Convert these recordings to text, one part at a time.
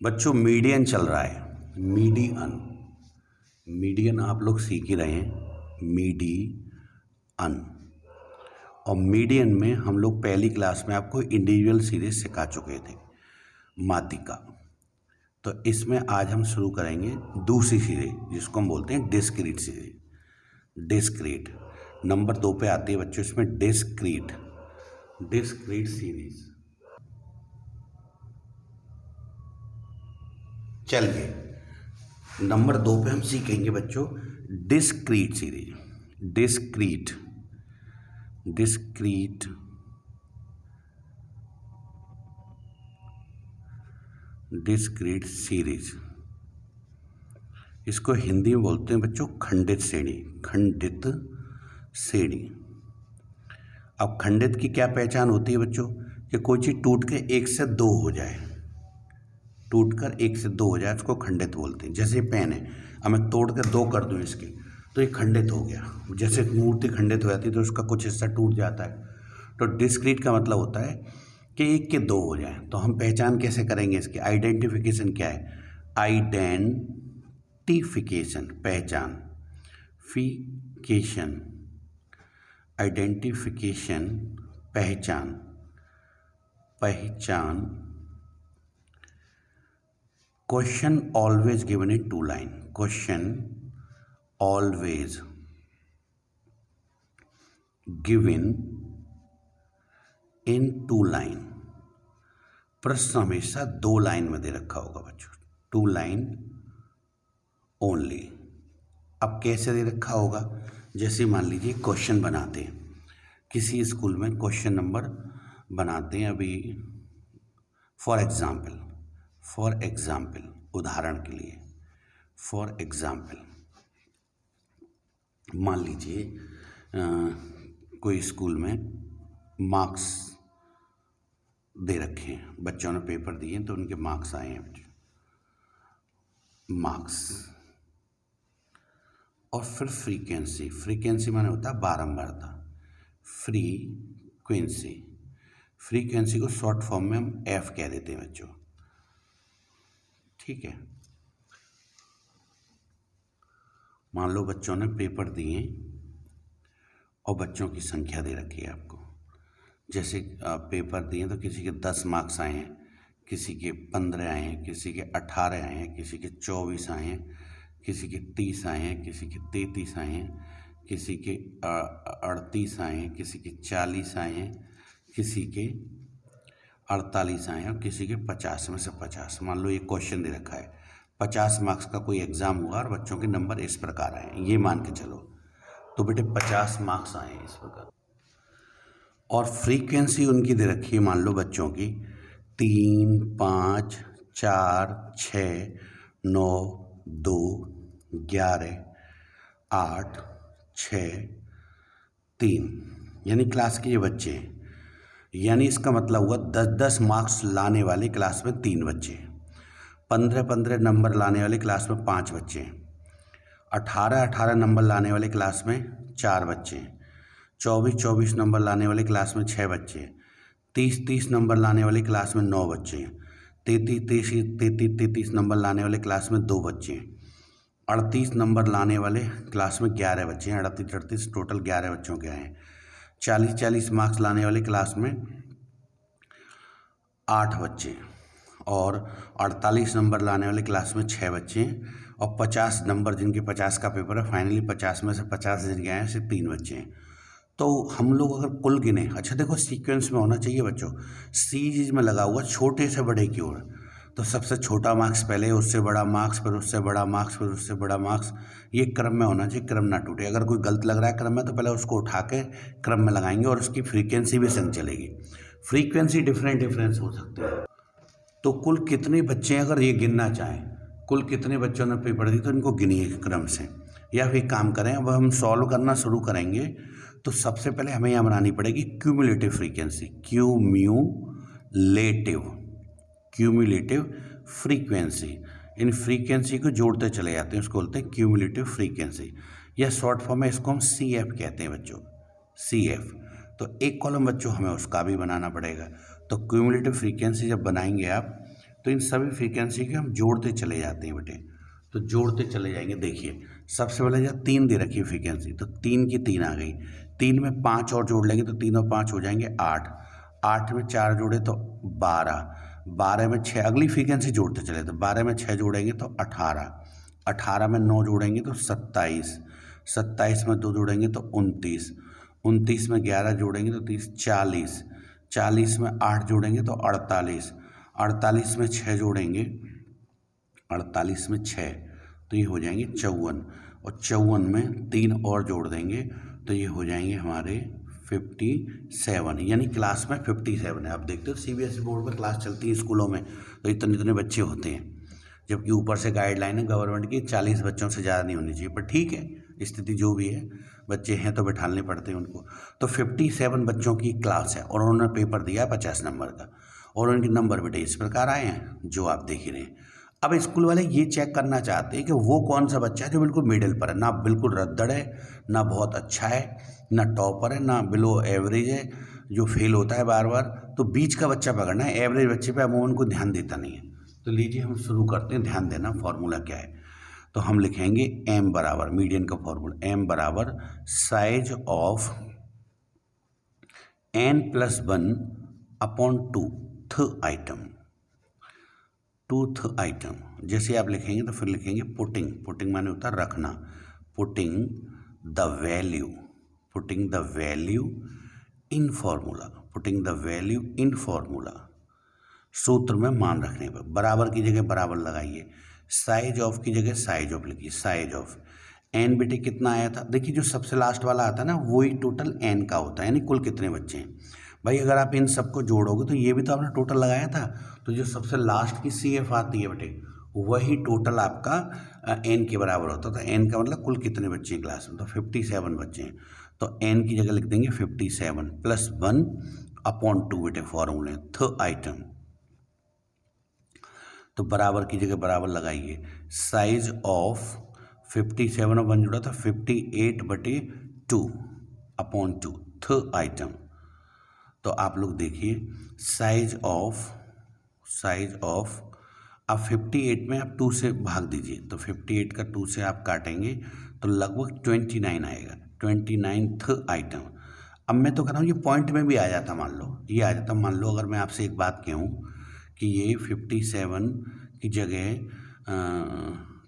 बच्चों मीडियन चल रहा है। मीडियन, मीडियन आप लोग सीख ही रहे हैं। मीडियन और मीडियन में हम लोग पहली क्लास में आपको इंडिविजुअल सीरीज सिखा चुके थे, मातिका। तो इसमें आज हम शुरू करेंगे दूसरी सीरीज जिसको हम बोलते हैं डिस्क्रीट सीरीज। डिस्क्रीट नंबर 2 पे आती है बच्चों इसमें डिस्क्रीट सीरीज। चलिए नंबर 2 पे हम सीखेंगे बच्चों डिस्क्रीट सीरीज। डिस्क्रीट सीरीज, इसको हिंदी में बोलते हैं बच्चों खंडित श्रेणी। खंडित श्रेणी। अब खंडित की क्या पहचान होती है बच्चों कि कोई चीज़ टूट के 1 से 2 हो जाए, टूटकर 1 से 2 हो जाए, इसको खंडित बोलते हैं। जैसे पेन है, अब मैं तोड़ कर 2 कर दूं इसके तो ये खंडित हो गया। जैसे मूर्ति खंडित हो जाती है तो उसका कुछ हिस्सा टूट जाता है। तो डिस्क्रीट का मतलब होता है कि 1 के 2 हो जाए। तो हम पहचान कैसे करेंगे इसकी? आइडेंटिफिकेशन क्या है? आइडेंटिफिकेशन पहचान, फिकेशन आइडेंटिफिकेशन पहचान, question always given in 2 line. Question always given in 2 line. प्रश्न हमेशा 2 लाइन में दे रखा होगा बच्चों, 2 लाइन ओनली। अब कैसे दे रखा होगा? जैसे मान लीजिए क्वेश्चन बनाते हैं, किसी स्कूल में क्वेश्चन नंबर बनाते हैं। अभी फॉर एग्जाम्पल उदाहरण के लिए, फॉर एग्जाम्पल मान लीजिए कोई स्कूल में मार्क्स दे रखे हैं, बच्चों ने पेपर दिए तो उनके मार्क्स आए हैं बच्चों, मार्क्स। और फिर फ्रीक्वेंसी माने होता है बारंबारता। फ्रीक्वेंसी को शॉर्ट फॉर्म में हम एफ कह देते हैं बच्चों, ठीक है। मान लो बच्चों ने पेपर दिए और बच्चों की संख्या दे रखी है आपको। जैसे पेपर दिए तो किसी के 10 मार्क्स आए हैं, किसी के 15 आए हैं, किसी के 18 आए हैं, किसी के 24 आए हैं, किसी के 30 आए हैं, किसी के 33 आए हैं, किसी के 38 आए हैं, किसी के 40 आए हैं, किसी के 48 आए हैं और किसी के 50 में से 50। मान लो ये क्वेश्चन दे रखा है, 50 मार्क्स का कोई एग्ज़ाम हुआ और बच्चों के नंबर इस प्रकार आए हैं, ये मान के चलो। तो बेटे 50 मार्क्स आए हैं इस प्रकार। और फ्रीक्वेंसी उनकी दे रखी है, मान लो बच्चों की 3, 5, 4, 6, 9, 2, 11, 8, 6, 3, यानी क्लास के ये बच्चे हैं। यानी इसका मतलब हुआ 10-10 मार्क्स लाने वाले क्लास में 3 बच्चे, 15-15 नंबर लाने वाले क्लास में 5 बच्चे, 18-18 नंबर लाने वाले क्लास में 4 बच्चे, 24-24 नंबर लाने वाले क्लास में 6 बच्चे, 30-30 नंबर लाने वाली क्लास में 9 बच्चे, 33-33 नंबर लाने वाले क्लास में 2 बच्चे, 38 नंबर लाने वाले क्लास में 11 बच्चे हैं। 38-38 टोटल 11 बच्चों के आए हैं। 40-40 मार्क्स लाने वाले क्लास में 8 बच्चे और 48 नंबर लाने वाले क्लास में 6 बच्चे हैं और 50 नंबर जिनके 50 का पेपर है, फाइनली 50 में से 50 जिनके आए हैं सिर्फ 3 बच्चे हैं। तो हम लोग अगर कुल गिने, अच्छा देखो सीक्वेंस में होना चाहिए बच्चों, सीरीज में लगा हुआ छोटे से बड़े की ओर। तो सबसे छोटा मार्क्स पहले, उससे बड़ा मार्क्स, फिर उससे बड़ा मार्क्स, फिर उससे बड़ा मार्क्स, ये क्रम में होना चाहिए, क्रम ना टूटे। अगर कोई गलत लग रहा है क्रम में तो पहले उसको उठा के क्रम में लगाएंगे और उसकी फ्रीक्वेंसी भी संग चलेगी। फ्रीक्वेंसी डिफरेंस हो सकते हैं। तो कुल कितने बच्चे हैं, अगर ये गिनना चाहें कुल कितने बच्चों ने पेपर दी तो इनको गिनिए क्रम से। या फिर काम करें, अब हम सॉल्व करना शुरू करेंगे तो सबसे पहले हमें यहाँ बनानी पड़ेगी cumulative frequency. Cumulative frequency. In frequency को जोड़ते चले जाते हैं, उसको बोलते हैं क्यूमुलेटिव फ्रीक्वेंसी, या शॉर्ट फॉर्म में इसको हम CF कहते हैं बच्चों, CF। तो एक कॉलम बच्चों हमें उसका भी बनाना पड़ेगा। तो क्यूमुलेटिव फ्रीक्वेंसी जब बनाएंगे आप तो इन सभी फ्रीक्वेंसी के हम जोड़ते चले जाते हैं बेटे। तो जोड़ते चले जाएंगे। देखिए सबसे पहले जब 3 दे रखी है फ्रीक्वेंसी, तो 3 की 3 आ गई। 3 में 5 और जोड़ लेंगे तो 3 और 5 हो जाएंगे 8। 8 में 4 जोड़े तो 12। 12 में 6, अगली फ्रीक्वेंसी जोड़ते चले तो 12 में 6 जोड़ेंगे तो 18। 18 में 9 जोड़ेंगे तो 27। 27 में 2 जोड़ेंगे तो 29। 29 में 11 जोड़ेंगे तो 30, 40। 40 में 8 जोड़ेंगे तो 48। 48 में 6 जोड़ेंगे, 48 में 6 तो ये हो जाएंगे 54। और 54 में 3 और जोड़ देंगे तो ये हो जाएंगे हमारे 57। यानी क्लास में 57 है। आप देखते हो सीबीएसई बोर्ड में क्लास चलती है स्कूलों में तो इतने इतने बच्चे होते हैं, जबकि ऊपर से गाइडलाइन है गवर्नमेंट की 40 बच्चों से ज़्यादा नहीं होनी चाहिए। पर ठीक है, स्थिति जो भी है, बच्चे हैं तो बैठाने पड़ते हैं उनको। तो 57 बच्चों की क्लास है और उन्होंने पेपर दिया 50 नंबर का, और उनके नंबर बेटे इस प्रकार आए हैं जो आप देख ही रहे हैं। अब स्कूल वाले ये चेक करना चाहते हैं कि वो कौन सा बच्चा है जो बिल्कुल मिडिल पर है, ना बिल्कुल रद्दड़ है, ना बहुत अच्छा है, ना टॉपर है, ना बिलो एवरेज है जो फेल होता है बार बार। तो बीच का बच्चा पकड़ना है। एवरेज बच्चे पे अमूमन को ध्यान देता नहीं है। तो लीजिए हम शुरू करते हैं। ध्यान देना फॉर्मूला क्या है। तो हम लिखेंगे m बराबर, मीडियन का फॉर्मूला, m बराबर size of n+1 upon 2th item. 2th item जैसे आप लिखेंगे तो फिर लिखेंगे पुटिंग। पुटिंग माने होता है रखना। Putting the value, putting the value in formula, putting the value in formula. सूत्र में मान रखने पर बराबर की जगह बराबर लगाइए, साइज ऑफ की जगह साइज ऑफ लिखिए। साइज ऑफ एन बेटे कितना आया था, देखिए जो सबसे लास्ट वाला आता है ना वही टोटल एन का होता है, यानी कुल कितने बच्चे हैं। भाई अगर आप इन सबको जोड़ोगे तो ये भी तो आपने टोटल लगाया था, तो जो सबसे लास्ट की सी एफ आती है बेटे वही टोटल आपका एन के बराबर होता है। तो एन का मतलब कुल कितने बच्चे हैं क्लास में, तो 57 बच्चे हैं। तो एन की जगह लिख देंगे 57 + 1 अपॉन 2 बेटे फॉर्मूले थ आइटम। तो बराबर की जगह बराबर लगाइए। साइज ऑफ 57 और 1 जुड़ा था 58/2 अपॉन 2 थ आइटम। तो आप लोग देखिए साइज ऑफ आप 58 में आप 2 से भाग दीजिए, तो 58 का 2 से आप काटेंगे तो लगभग 29 आएगा, 29th आइटम। अब मैं तो कह रहा हूँ ये पॉइंट में भी आ जाता, मान लो ये आ जाता। मान लो अगर मैं आपसे एक बात कहूँ कि ये 57 की जगह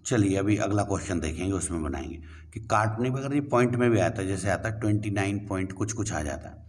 चलिए अभी अगला क्वेश्चन देखेंगे उसमें बनाएंगे कि काटने पर अगर ये पॉइंट में भी आता है, जैसे आता है 29 पॉइंट कुछ आ जाता है,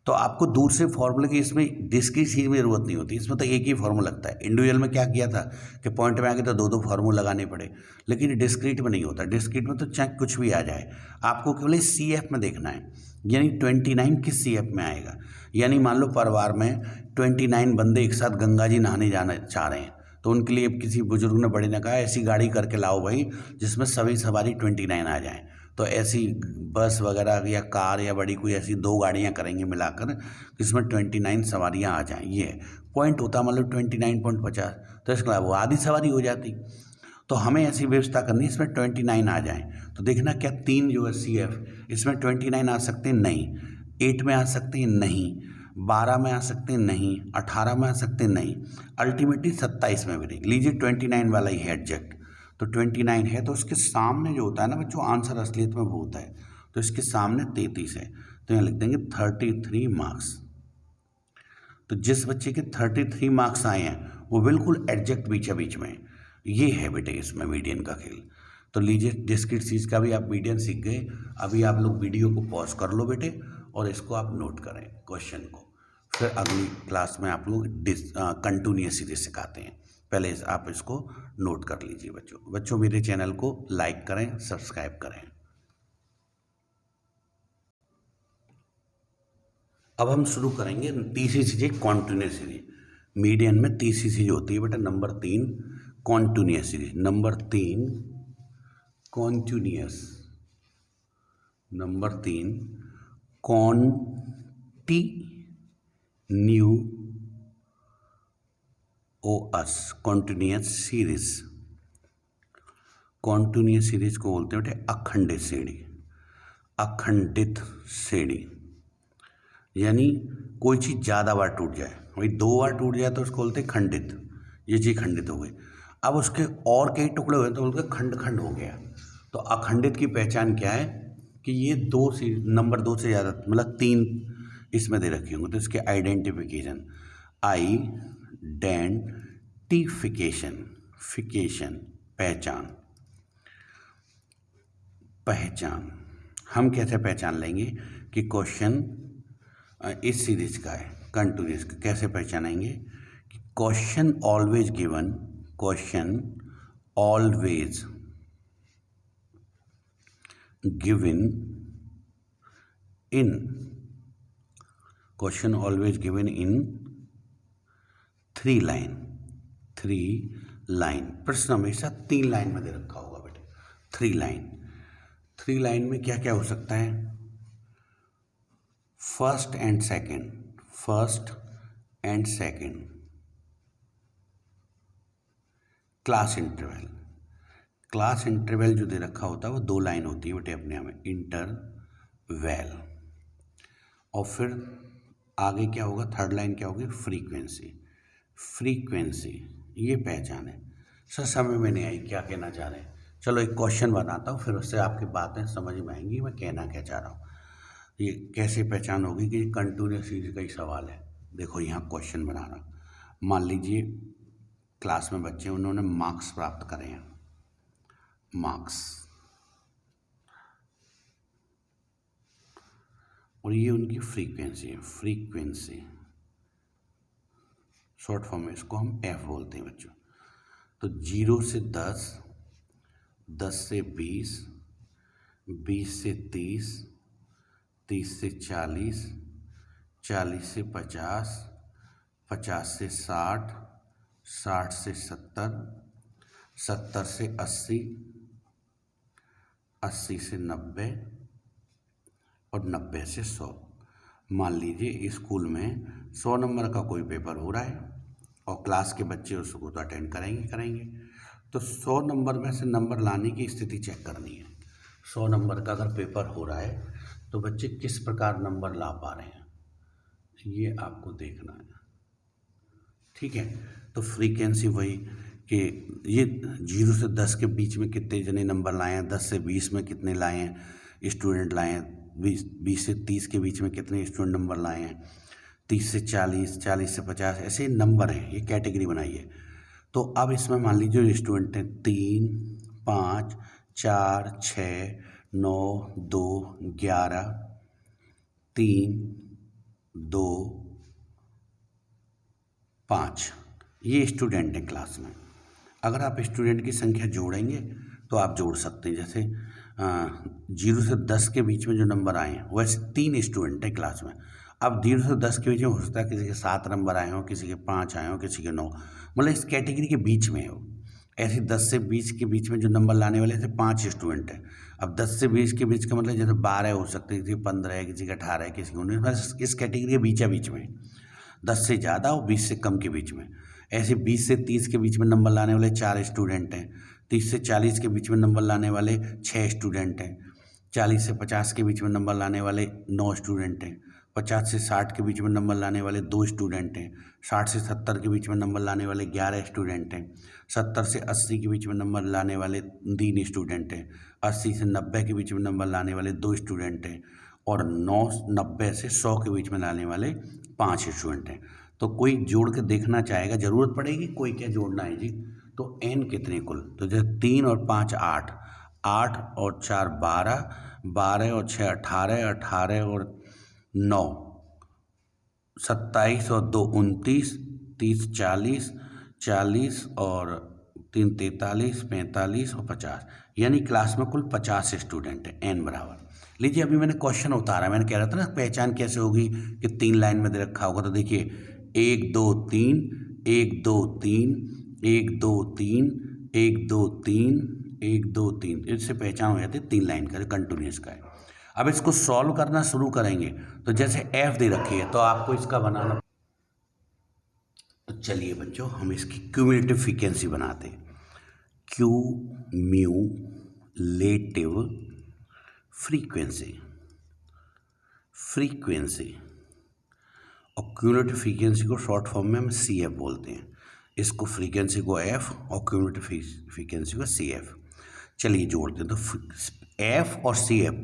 तो आपको दूर से फार्मूले की इसमें डिस्क्रीट चीज़ में ज़रूरत नहीं होती। इसमें तो एक ही फार्मूला लगता है। इंडिविजुअल में क्या किया था कि पॉइंट में आके तो 2 फार्मूला लगाने पड़े, लेकिन डिस्क्रीट में नहीं होता। डिस्क्रीट में तो चाहे कुछ भी आ जाए, आपको केवल इस सी एफ में देखना है, यानी 29 किस सी एफ में आएगा। यानी मान लो परिवार में 29 बंदे एक साथ गंगा जी नहाने जाना चाह रहे हैं, तो उनके लिए किसी बुजुर्ग ने बड़े ने कहा ऐसी गाड़ी करके लाओ भाई जिसमें सभी सवारी 29 आ जाएं। तो ऐसी बस वगैरह या कार या बड़ी कोई ऐसी 2 गाड़ियां करेंगे मिलाकर जिसमें 29 सवारियां आ जाएं। ये पॉइंट होता मतलब 29.50, तो इसके अलावा वो आधी सवारी हो जाती। तो हमें ऐसी व्यवस्था करनी है इसमें 29 आ जाएं। तो देखना क्या 3 जो है सी एफ इसमें 29 आ सकते हैं, नहीं। 8 में आ सकते हैं, नहीं। 12 में आ सकते हैं, नहीं। 18 में आ सकते हैं, नहीं। अल्टीमेटली 27 में भी नहीं। लीजिए 29 वाला ही है एग्जैक्ट, तो 29 है, तो उसके सामने जो होता है ना बच्चों आंसर असलियत में वो होता है, तो इसके सामने 33 है, तो यहाँ लिख देंगे 33 मार्क्स। तो जिस बच्चे के 33 मार्क्स आए हैं वो बिल्कुल एग्जैक्ट बीच में, ये है बेटे इसमें मीडियन का खेल। तो लीजिए डिस्क्रीट चीज़ का भी आप मीडियन सीख गए। अभी आप लोग वीडियो को पॉज कर लो बेटे और इसको आप नोट करें क्वेश्चन को, फिर अगली क्लास में आप लोग कंटिन्यूअस सीरीज सिखाते हैं। पहले आप इसको नोट कर लीजिए बच्चों मेरे चैनल को लाइक करें, सब्सक्राइब करें। अब हम शुरू करेंगे तीसरी चीज़ कॉन्टिन्यूअस सीरीज। मीडियन में तीसरी चीज़ होती है बेटा number 3 continuous series. Number 3 continuous, number 3 continuous series. Continuous series को बोलते हैं बेटे अखंडित श्रेणी। अखंडित श्रेणी यानी कोई चीज़ ज़्यादा बार टूट जाए, वही 2 बार टूट जाए तो उसको बोलते हैं खंडित, ये जी खंडित हो गई। अब उसके और कई टुकड़े हुए तो उनका खंड खंड हो गया। तो अखंडित की पहचान क्या है कि ये दो से नंबर दो से ज़्यादा मतलब तीन इसमें दे रखे होंगे, तो इसके आइडेंटिफिकेशन आइडेंटिफिकेशन फिकेशन पहचान पहचान हम कैसे पहचान लेंगे कि क्वेश्चन इस सीरीज का है कंटिन्यूस का। कैसे पहचानेंगे कि question always given in question always given in three line प्रश्न हमेशा 3 लाइन में दे रखा होगा बेटे। 3 लाइन में क्या क्या हो सकता है? First and second class interval जो दे रखा होता है वो 2 लाइन होती है बेटे अपने आप में, इंटरवल। और फिर आगे क्या होगा? थर्ड लाइन क्या होगी? फ्रीक्वेंसी ये पहचान है। सर समझ में नहीं आई क्या कहना चाह रहे हैं। चलो एक क्वेश्चन बनाता हूँ, फिर उससे आपकी बातें समझ में आएंगी मैं कहना क्या चाह रहा हूँ। ये कैसे पहचान होगी कि कंटिन्यूस सीरीज का ही सवाल है। देखो यहाँ क्वेश्चन बना रहा, मान लीजिए क्लास में बच्चे उन्होंने मार्क्स प्राप्त करे हैं, और ये उनकी फ्रीक्वेंसी शॉर्ट फॉर्म में इसको हम एफ बोलते हैं बच्चों। तो 0 से 10, 10 से 20, 20 से 30, 30 से 40, 40 से 50, 50 से 60, 60 से 70, 70 से 80, 80 से 90 और 90 से 100। मान लीजिए स्कूल में 100 नंबर का कोई पेपर हो रहा है और क्लास के बच्चे उसको तो अटेंड करेंगे। तो 100 नंबर में से नंबर लाने की स्थिति चेक करनी है। 100 नंबर का अगर पेपर हो रहा है तो बच्चे किस प्रकार नंबर ला पा रहे हैं ये आपको देखना है, ठीक है। तो फ्रीक्वेंसी वही कि ये 0 से 10 के बीच में कितने जने नंबर लाए हैं, 10 से 20 में कितने लाए हैं स्टूडेंट लाए हैं, 20 से 30 के बीच में कितने स्टूडेंट नंबर लाए हैं, 30 से 40, 40 से 50, ऐसे नंबर हैं, ये कैटेगरी बनाई है। तो अब इसमें मान लीजिए स्टूडेंट हैं 3, 5, 4, 6, 9, 2, 11, 3, 2, 5 ये स्टूडेंट हैं क्लास में। अगर आप स्टूडेंट की संख्या जोड़ेंगे तो आप जोड़ सकते हैं। जैसे 0 से 10 के बीच में जो नंबर आए हैं वैसे 3 स्टूडेंट हैं क्लास में। अब 0 से 10 के बीच में हो सकता है किसी के 7 नंबर आए हों, किसी के 5 आए हों, किसी के 9, मतलब इस कैटेगरी के बीच में हो। ऐसे 10 से 20 के बीच में जो नंबर लाने वाले थे 5 स्टूडेंट हैं। अब 10 से 20 के बीच का मतलब जैसे 12 हो सकते हैं, किसी के 15 है, किसी के 18 है, किसी के 19, मतलब इस कैटेगरी के बीच में 10 से ज़्यादा और 20 से कम के बीच में। ऐसे 20 से 30 के बीच में नंबर लाने वाले 4 स्टूडेंट हैं, 30 से 40 के बीच में नंबर लाने वाले 6 स्टूडेंट हैं, 40 से 50 के बीच में नंबर लाने वाले 9 स्टूडेंट हैं, 50 से 60 के बीच में नंबर लाने वाले 2 स्टूडेंट हैं, 60 से 70 के बीच में नंबर लाने वाले 11 स्टूडेंट हैं, 70 से 80 के बीच में नंबर लाने वाले 3 स्टूडेंट हैं, 80 से 90 के बीच में नंबर लाने वाले 2 स्टूडेंट हैं, और 90 से 100 के बीच में लाने वाले 5 स्टूडेंट हैं। तो कोई जोड़ के देखना चाहेगा, ज़रूरत पड़ेगी कोई क्या जोड़ना है जी, तो n कितने कुल, तो जैसे 3 और 5 8, 8 और 4 12, 12 और 6 18, 18 और 9 27 और 2 29, 30 40, 40 और 3 43, 45 और 50, यानी क्लास में कुल 50 स्टूडेंट हैं। n बराबर, लीजिए अभी मैंने क्वेश्चन उतारा, मैंने कह रहा था ना पहचान कैसे होगी कि 3 लाइन में दे रखा होगा। तो देखिए 1 2 3, 1 2 3, 1 2 3, 1 2 3, 1 2 3, इससे पहचान हो जाती है 3 लाइन का, कंटिन्यूस का है। अब इसको सॉल्व करना शुरू करेंगे तो जैसे f दे रखी है तो आपको इसका बनाना, तो चलिए बच्चों हम इसकी क्यूमुलेटिव फ्रीक्वेंसी बनाते हैं। क्यूम्यूलेटिव फ्रीक्वेंसी और क्यूमुलेटिव फ्रीक्वेंसी को शॉर्ट फॉर्म में हम CF बोलते हैं। इसको फ्रीक्वेंसी को एफ और क्यूमुलेटिव फ्रीक्वेंसी को सी एफ। चलिए जोड़ते हैं। तो एफ और सी एफ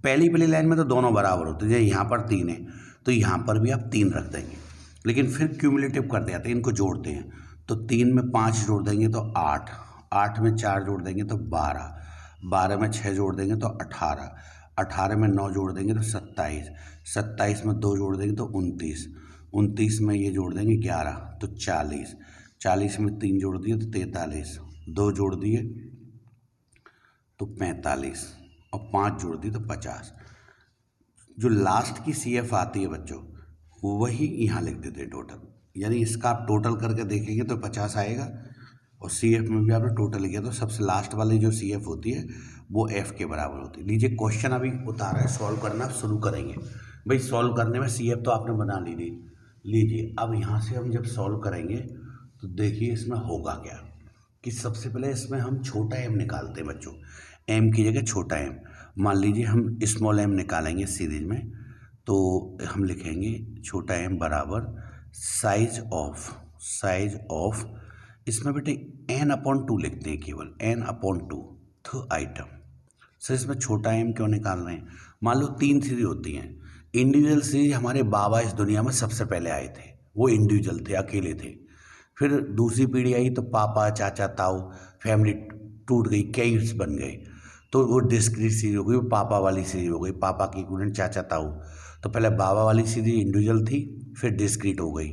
पहली लाइन में तो दोनों बराबर होते हैं। जैसे यहाँ पर 3 है तो यहाँ पर भी आप 3 रख देंगे, लेकिन फिर क्यूमुलेटिव करते जाते हैं, इनको जोड़ते हैं। तो 3 में 5 जोड़ देंगे तो 8, 8 में 4 जोड़ देंगे तो 12, 12 में 6 जोड़ देंगे तो 18, 18 में 9 जोड़ देंगे तो 27, 27 में 2 जोड़ देंगे तो 29, 29 में ये जोड़ देंगे 11 तो 40, 40 में 3 जोड़ दिए तो 43, 2 जोड़ दिए तो 45 और 5 जोड़ दिए तो 50। जो लास्ट की सी एफ आती है बच्चों वही यहाँ लिख देते हैं टोटल, यानी इसका आप टोटल करके देखेंगे तो 50 आएगा। और सी एफ में भी आपने टोटल लिखा तो सबसे लास्ट वाली जो सी एफ होती है वो एफ के बराबर होती है। लीजिए क्वेश्चन अभी उतारा है, सॉल्व करना शुरू करेंगे। भाई सॉल्व करने में सी एफ तो आपने बना ली थी। लीजिए अब यहाँ से हम जब सॉल्व करेंगे तो देखिए इसमें होगा क्या कि सबसे पहले इसमें हम छोटा एम निकालते हैं बच्चों, एम की जगह छोटा एम। मान लीजिए हम स्मॉल एम निकालेंगे सीरीज में, तो हम लिखेंगे छोटा एम बराबर साइज ऑफ इसमें बेटे n/2 लिखते हैं, केवल n/2 आइटम। सर इसमें छोटा एम क्यों निकाल रहे हैं? मान लो 3 सीरीज होती हैं। इंडिविजुअल सीरीज हमारे बाबा इस दुनिया में सबसे पहले आए थे, वो इंडिविजुअल थे, अकेले थे। फिर दूसरी पीढ़ी आई तो पापा चाचा ताऊ, फैमिली टूट गई, कई बन गए, तो वो डिस्क्रीट सीरीज हो गई, वो पापा वाली सीरीज हो गई, पापा की इक्विवेलेंट चाचा ताऊ। तो पहले बाबा वाली सीरीज इंडिविजुअल थी, फिर डिस्क्रीट हो गई,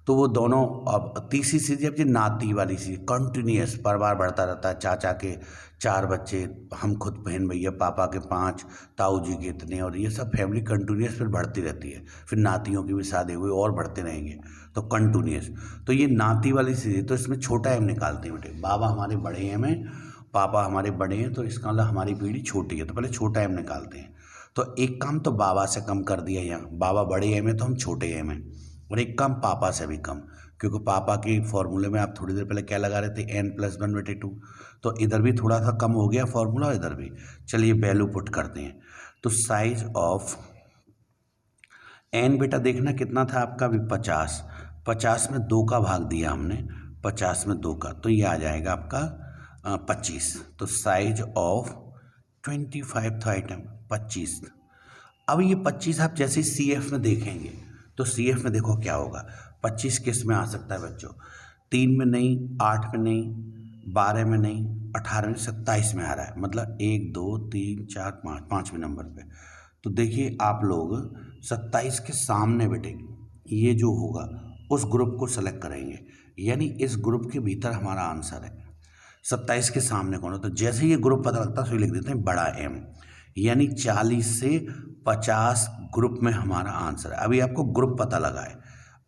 तो वो दोनों। अब तीसरी सीरीज अब नाती वाली सीरीज, कंटिन्यूस परिवार बढ़ता रहता है, चाचा के 4 बच्चे, हम खुद बहन भैया, पापा के 5, ताऊ जी के इतने, और ये सब फैमिली कंटिन्यूस फिर बढ़ती रहती है। फिर नातियों की भी शादी हुई और बढ़ते रहेंगे, तो कंटिन्यूस। तो ये नाती वाली सीरीज, तो इसमें छोटा एम निकालते हैं बेटे। बाबा हमारे बड़े एम हैं, पापा हमारे बड़े हैं, तो इसका मतलब हमारी पीढ़ी छोटी है, तो पहले छोटा एम निकालते हैं। तो एक काम तो बाबा से कम कर दिया, यहाँ बाबा बड़े एम है तो हम छोटे एम हैं, और एक काम पापा से भी कम, क्योंकि पापा के फॉर्मूले में आप थोड़ी देर पहले क्या लगा रहे थे, n+1/2, तो इधर भी थोड़ा सा कम हो गया फॉर्मूला, इधर भी। चलिए वैल्यू पुट करते हैं। तो साइज ऑफ n बेटा देखना कितना था आपका भी 50, 50 में 2 का भाग दिया हमने, 50 में 2 का, तो ये आ जाएगा आपका 25। तो साइज ऑफ 25 था आइटम 25। अब ये 25 आप जैसे सी एफ में देखेंगे तो सी एफ में देखो क्या होगा। 25 किस में आ सकता है बच्चों? 3 में नहीं, 8 में नहीं, 12 में नहीं, 18 में, 27 में आ रहा है, मतलब 1 2 3 4 5, 5वें नंबर पे। तो देखिए आप लोग 27 के सामने बेटे ये जो होगा उस ग्रुप को सेलेक्ट करेंगे, यानी इस ग्रुप के भीतर हमारा आंसर है। 27 के सामने कौन है? तो जैसे ये ग्रुप पता लगता है तो लिख देते हैं बड़ा एम, यानी 40 से 50 ग्रुप में हमारा आंसर है। अभी आपको ग्रुप पता लगा है।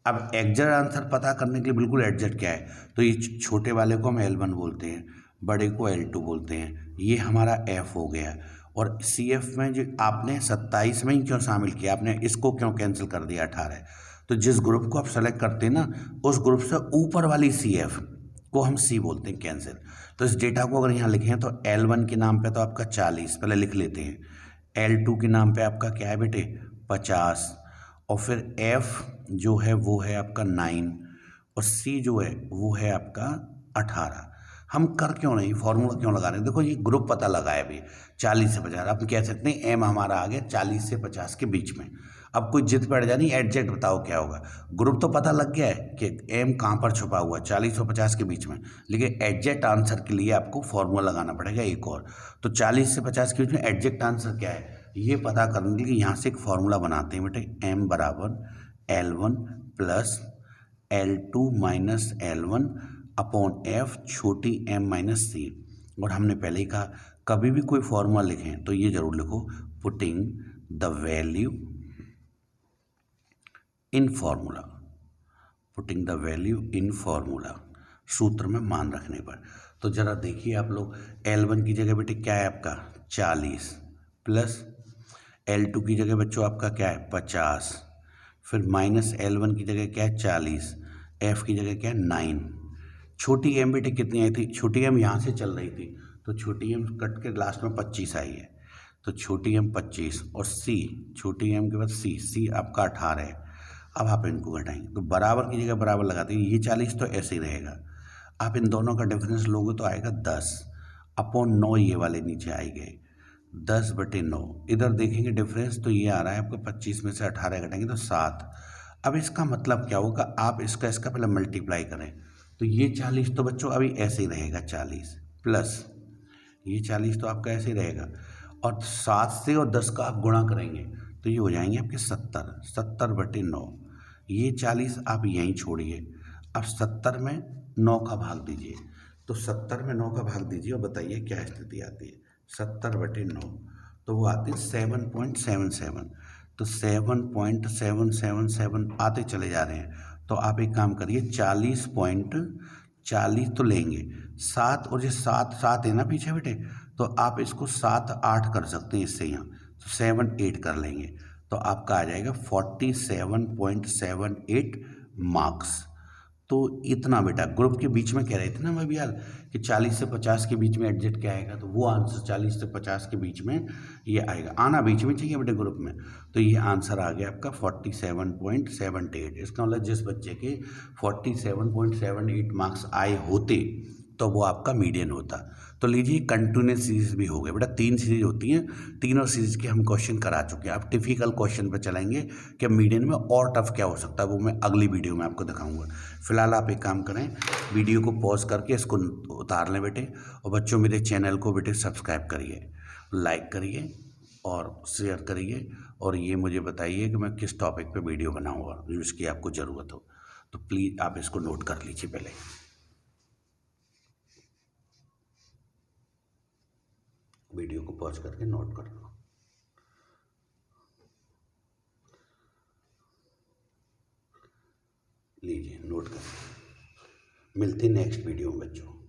अब एग्जैक्ट आंसर पता करने के लिए बिल्कुल एग्जैक्ट क्या है, तो ये छोटे वाले को हम L1 बोलते हैं, बड़े को L2 बोलते हैं, ये हमारा F हो गया। और सी एफ में जो आपने 27 में ही क्यों शामिल किया, आपने इसको क्यों कैंसिल कर दिया 18? तो जिस ग्रुप को आप सेलेक्ट करते हैं ना, उस ग्रुप से ऊपर वाली सी एफ को हम सी बोलते हैं, कैंसिल। तो इस डेटा को अगर यहाँ लिखें तो L1 के नाम पे तो आपका 40 पहले लिख लेते हैं, L2 के नाम पे आपका क्या है बेटे 50, और फिर F जो है वो है आपका 9, और C जो है वो है आपका 18। हम कर क्यों नहीं, फॉर्मूला क्यों लगा रहे हैं? देखो ये ग्रुप पता लगा है अभी 40 से 50, आप कह सकते हैं M हमारा आ गया 40 से 50 के बीच में। अब कोई जिद पड़ जानी, एडजेक्ट बताओ क्या होगा। ग्रुप तो पता लग गया है कि एम कहाँ पर छुपा हुआ है, 40 और 50 के बीच में, लेकिन एडजेक्ट आंसर के लिए आपको फॉर्मूला लगाना पड़ेगा एक और। तो 40 से 50 के बीच में एडजेक्ट आंसर क्या है ये पता करने के लिए यहाँ से एक फॉर्मूला बनाते हैं बेटे, एम बराबर L1 plus L2 minus L1 upon F छोटी m माइनस सी। और हमने पहले ही कहा कभी भी कोई फॉर्मूला लिखें तो ये जरूर लिखो, putting the value in formula, putting the value in formula, सूत्र में मान रखने पर। तो जरा देखिए आप लोग, L1 की जगह बेटे क्या है आपका 40, प्लस L2 की जगह बच्चों आपका क्या है 50, फिर माइनस L1 की जगह क्या है 40, F की जगह क्या है 9। छोटी m बेटे कितनी आई थी? छोटी m यहाँ से चल रही थी, तो छोटी m कट के लास्ट में 25 आई है, तो छोटी m 25, और C छोटी m के बाद C आपका 18 है, अब आप इनको घटाएंगे तो बराबर की जगह बराबर लगाते हैं, ये 40 तो ऐसे ही रहेगा। आप इन दोनों का डिफरेंस लोगे तो आएगा 10 अपॉन 9, ये वाले नीचे आए गए 10/9। इधर देखेंगे डिफरेंस तो ये आ रहा है आपको 25 में से 18 घटाएंगे तो 7। अब इसका मतलब क्या होगा, आप इसका इसका पहले मल्टीप्लाई करें तो ये 40 तो बच्चों अभी ऐसे ही रहेगा 40 प्लस ये 40 तो आपका ऐसे ही रहेगा, और 7 से और 10 का आप गुणा करेंगे तो ये हो जाएंगे आपके 70 ये 40 आप यहीं छोड़िए। अब 70 में 9 का भाग दीजिए, तो 70 में 9 का भाग दीजिए और बताइए क्या स्थिति आती है। 70/9 तो वो आती है 7.77, तो 7.777 आते चले जा रहे हैं। तो आप एक काम करिए 40 तो लेंगे 7, और ये 7 7 है ना पीछे बेटे, तो आप इसको 7 8 कर सकते हैं इससे, यहाँ तो 7 8 कर लेंगे तो आपका आ जाएगा 47.78 मार्क्स। तो इतना बेटा ग्रुप के बीच में कह रहे थे ना मैं भी यार कि 40 से 50 के बीच में एडजस्ट क्या आएगा, तो वो आंसर 40 से 50 के बीच में ये आएगा, आना बीच में चाहिए बेटे ग्रुप में। तो ये आंसर आ गया आपका 47.78। इसका मतलब जिस बच्चे के 47.78 मार्क्स आए होते तो वो आपका मीडियन होता। तो लीजिए कंटिन्यूस सीरीज भी हो गए बेटा, 3 सीरीज होती हैं, तीनों सीरीज के हम क्वेश्चन करा चुके हैं। अब टिपिकल क्वेश्चन पे चलेंगे कि मीडियन में और टफ क्या हो सकता है, वो मैं अगली वीडियो में आपको दिखाऊंगा। फिलहाल आप एक काम करें, वीडियो को पॉज करके इसको उतार लें बेटे, और बच्चों मेरे चैनल को बेटे सब्सक्राइब करिए, लाइक करिए और शेयर करिए, और ये मुझे बताइए कि मैं किस टॉपिक पे वीडियो बनाऊंगा जिसकी आपको ज़रूरत हो। तो प्लीज़ आप इसको नोट कर लीजिए पहले, वीडियो को पॉज करके नोट कर लो। लीजिए नोट कर, मिलते नेक्स्ट वीडियो में बच्चों।